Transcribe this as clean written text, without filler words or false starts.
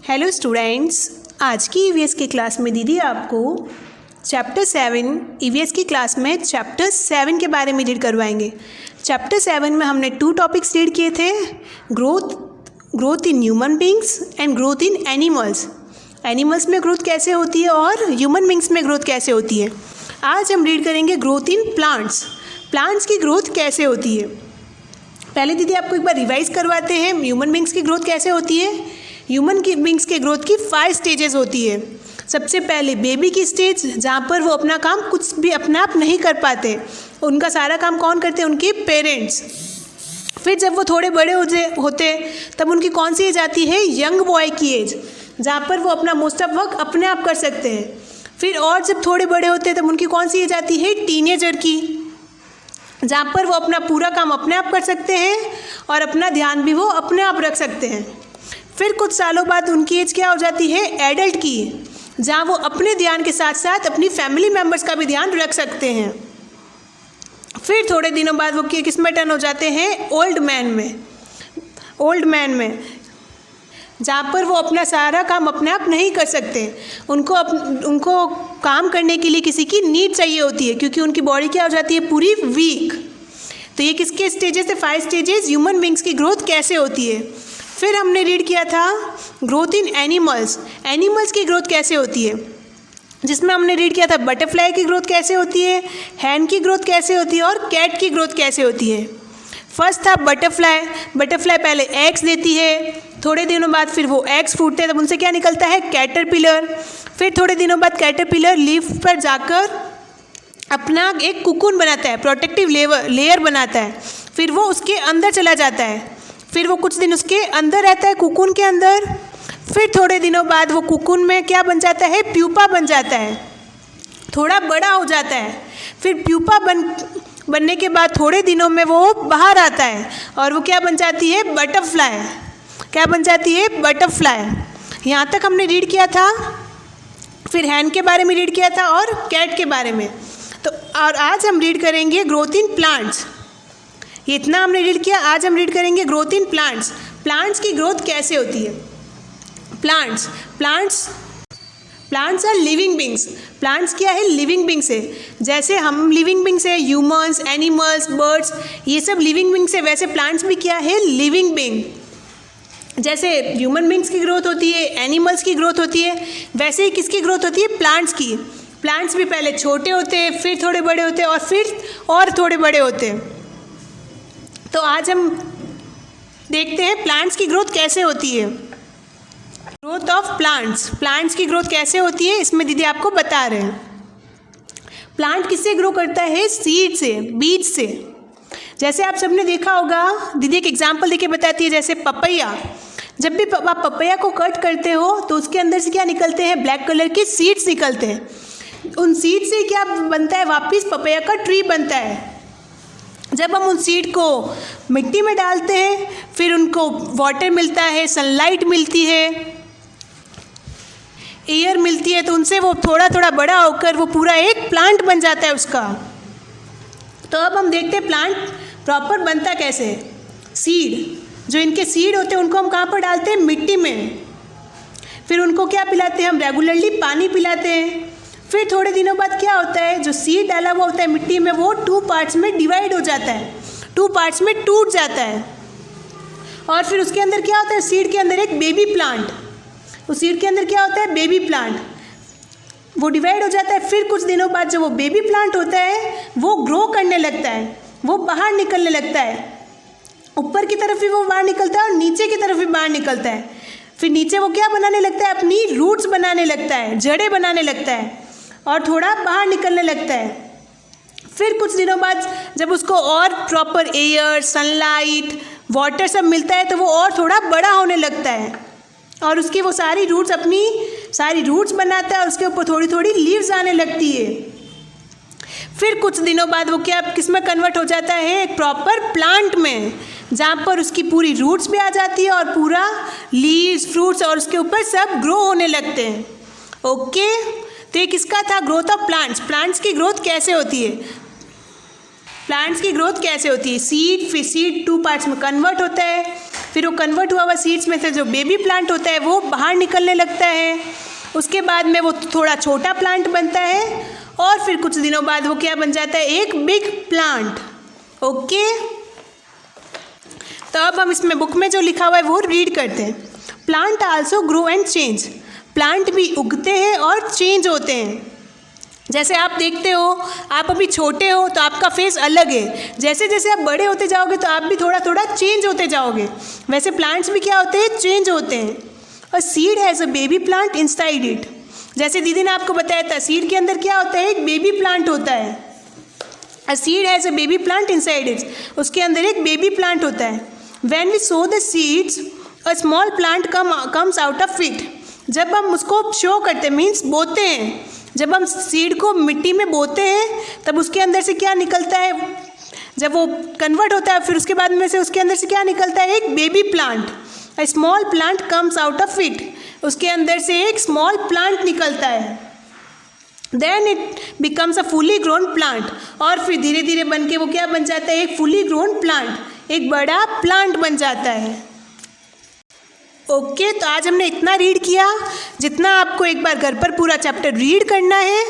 Hello students, आज की EVS की क्लास में दीदी आपको चैप्टर 7 ईवीएस की क्लास में चैप्टर 7 के बारे में रीड करवाएंगे। चैप्टर 7 में हमने 2 टॉपिक्स रीड किए थे, growth in human beings and growth in animals. Animals में ग्रोथ कैसे होती है और ह्यूमन बींग्स में ग्रोथ कैसे होती है। आज हम रीड करेंगे ग्रोथ इन प्लांट्स। प्लांट्स की ग्रोथ कैसे होती है। पहले दीदी आपको एक बार रिवाइज करवाते हैं ह्यूमन बींग्स की ग्रोथ कैसे होती है। ह्यूमन की बींग्स के ग्रोथ की 5 स्टेजेस होती है। सबसे पहले बेबी की स्टेज, जहाँ पर वो अपना काम कुछ भी अपने आप नहीं कर पाते, उनका सारा काम कौन करते हैं, उनके पेरेंट्स। फिर जब वो थोड़े बड़े होते तब उनकी कौन सी एज आती है, यंग बॉय की एज, जहाँ पर वो अपना मोस्ट ऑफ वर्क अपने आप कर सकते हैं। फिर और जब थोड़े बड़े होते हैं तब उनकी कौन सी एज आती है, टीनेजर की, जहाँ पर वो अपना पूरा काम अपने आप कर सकते हैं और अपना ध्यान भी वो अपने आप रख सकते हैं। फिर कुछ सालों बाद उनकी एज क्या हो जाती है, एडल्ट की, जहाँ वो अपने ध्यान के साथ साथ अपनी फैमिली मेम्बर्स का भी ध्यान रख सकते हैं। फिर थोड़े दिनों बाद वो किस में टर्न हो जाते हैं, ओल्ड मैन में, जहाँ पर वो अपना सारा काम अपने आप नहीं कर सकते। उनको काम करने के लिए किसी की नीड चाहिए होती है, क्योंकि उनकी बॉडी क्या हो जाती है, पूरी वीक। तो ये किसके स्टेजेस है, 5 स्टेजेस ह्यूमन बींग्स की ग्रोथ कैसे होती है। फिर हमने रीड किया था ग्रोथ इन एनिमल्स। एनिमल्स की ग्रोथ कैसे होती है, जिसमें हमने रीड किया था बटरफ्लाई की ग्रोथ कैसे होती है, हैन की ग्रोथ कैसे होती है और कैट की ग्रोथ कैसे होती है। फर्स्ट था बटरफ्लाई पहले एग्स देती है, थोड़े दिनों बाद फिर वो एग्स फूटते हैं, तब उनसे क्या निकलता है, कैटरपिलर। फिर थोड़े दिनों बाद कैटरपिलर लीफ पर जाकर अपना एक कुकून बनाता है, प्रोटेक्टिव लेयर बनाता है। फिर वो उसके अंदर चला जाता है, फिर वो कुछ दिन उसके अंदर रहता है, कुकून के अंदर। फिर थोड़े दिनों बाद वो कुकून में क्या बन जाता है, प्यूपा बन जाता है, थोड़ा बड़ा हो जाता है। फिर प्यूपा बनने के बाद थोड़े दिनों में वो बाहर आता है और वो क्या बन जाती है, बटरफ्लाई। क्या बन जाती है, बटरफ्लाई। यहाँ तक हमने रीड किया था। फिर हैन के बारे में रीड किया था और कैट के बारे में। तो और आज हम रीड करेंगे ग्रोथ इन प्लांट्स। ये इतना हमने रीड किया, आज हम रीड करेंगे ग्रोथ इन प्लांट्स। प्लांट्स की ग्रोथ कैसे होती है। Plants are living beings. Plants क्या है, लिविंग बींग्स है। जैसे हम लिविंग बींग्स है, ह्यूमंस, एनिमल्स, बर्ड्स, ये सब लिविंग बींग्स है, वैसे प्लांट्स भी क्या है, लिविंग बींग। जैसे ह्यूमन बींग्स की ग्रोथ होती है, एनिमल्स की ग्रोथ होती है, वैसे ही किसकी ग्रोथ होती है, प्लांट्स की। प्लांट्स भी पहले छोटे होते हैं, फिर थोड़े बड़े होते हैं और फिर और थोड़े बड़े होते हैं। तो आज हम देखते हैं प्लांट्स की ग्रोथ कैसे होती है। ग्रोथ ऑफ प्लांट्स की ग्रोथ कैसे होती है, इसमें दीदी आपको बता रहे हैं। प्लांट किससे ग्रो करता है, सीड से, बीज से। जैसे आप सबने देखा होगा, दीदी एक एग्जांपल देके बताती है। जैसे पपैया, जब भी आप पपैया को कट करते हो तो उसके अंदर से क्या निकलते हैं, ब्लैक कलर के सीड्स निकलते हैं। उन सीड से क्या बनता है, वापस पपैया का ट्री बनता है। जब हम उन सीड को मिट्टी में डालते हैं, फिर उनको वाटर मिलता है, सनलाइट मिलती है, एयर मिलती है, तो उनसे वो थोड़ा थोड़ा बड़ा होकर वो पूरा एक प्लांट बन जाता है उसका। तो अब हम देखते हैं प्लांट प्रॉपर बनता कैसे है। सीड, जो इनके सीड होते हैं उनको हम कहाँ पर डालते हैं, मिट्टी में। फिर उनको क्या पिलाते हैं, हम रेगुलरली पानी पिलाते हैं। फिर थोड़े दिनों बाद क्या होता है, जो सीड डाला हुआ होता है मिट्टी में, वो 2 पार्ट्स में डिवाइड हो जाता है, 2 पार्ट्स में टूट जाता है। और फिर उसके अंदर क्या होता है, सीड के अंदर एक बेबी प्लांट। उस सीड के अंदर क्या होता है, बेबी प्लांट। वो डिवाइड हो जाता है। फिर कुछ दिनों बाद जो वो बेबी प्लांट होता है वो ग्रो करने लगता है, वो बाहर निकलने लगता है। ऊपर की तरफ भी वो बाहर निकलता है और नीचे की तरफ भी बाहर निकलता है। फिर नीचे वो क्या बनाने लगता है, अपनी रूट्स बनाने लगता है, जड़ें बनाने लगता है और थोड़ा बाहर निकलने लगता है। फिर कुछ दिनों बाद जब उसको और प्रॉपर एयर, सनलाइट, वाटर सब मिलता है तो वो और थोड़ा बड़ा होने लगता है और उसकी वो सारी रूट्स बनाता है और उसके ऊपर थोड़ी थोड़ी लीव्स आने लगती है। फिर कुछ दिनों बाद वो क्या किस में कन्वर्ट हो जाता है, एक प्रॉपर प्लांट में, जहाँ पर उसकी पूरी रूट्स भी आ जाती है और पूरा लीव्स, फ्रूट्स और उसके ऊपर सब ग्रो होने लगते हैं। ओके, तो ये किसका था, ग्रोथ ऑफ प्लांट्स। प्लांट्स की ग्रोथ कैसे होती है, सीड, फिर सीड 2 पार्ट्स में कन्वर्ट होता है, फिर वो कन्वर्ट हुआ सीड्स में से जो बेबी प्लांट होता है वो बाहर निकलने लगता है। उसके बाद में वो थोड़ा छोटा प्लांट बनता है और फिर कुछ दिनों बाद वो क्या बन जाता है, एक बिग प्लांट। ओके, तो अब हम इसमें बुक में जो लिखा हुआ है वो रीड करते हैं। Plant also grow and change, plant भी उगते हैं और चेंज होते हैं। जैसे आप देखते हो, आप अभी छोटे हो तो आपका फेस अलग है, जैसे जैसे आप बड़े होते जाओगे तो आप भी थोड़ा थोड़ा चेंज होते जाओगे। वैसे प्लांट्स भी क्या होते हैं, चेंज होते हैं। और seed has a baby plant inside it, जैसे दीदी ने आपको बताया था सीड के अंदर क्या होता है, एक बेबी प्लांट होता है। A seed has a baby plant inside it, उसके अंदर एक बेबी प्लांट होता है। When we sow the seeds a small plant comes out of it, जब हम उसको शो करते हैं मीन्स बोते हैं, जब हम सीड को मिट्टी में बोते हैं तब उसके अंदर से क्या निकलता है, जब वो कन्वर्ट होता है फिर उसके बाद में से उसके अंदर से क्या निकलता है, एक baby plant. A small plant comes out of it, उसके अंदर से एक स्मॉल प्लांट निकलता है। Then it becomes a fully grown plant, और फिर धीरे धीरे बन के वो क्या बन जाता है, एक फुली ग्रोन प्लांट, एक बड़ा प्लांट बन जाता है। ओके, तो आज हमने इतना रीड किया जितना आपको एक बार घर पर पूरा चैप्टर रीड करना है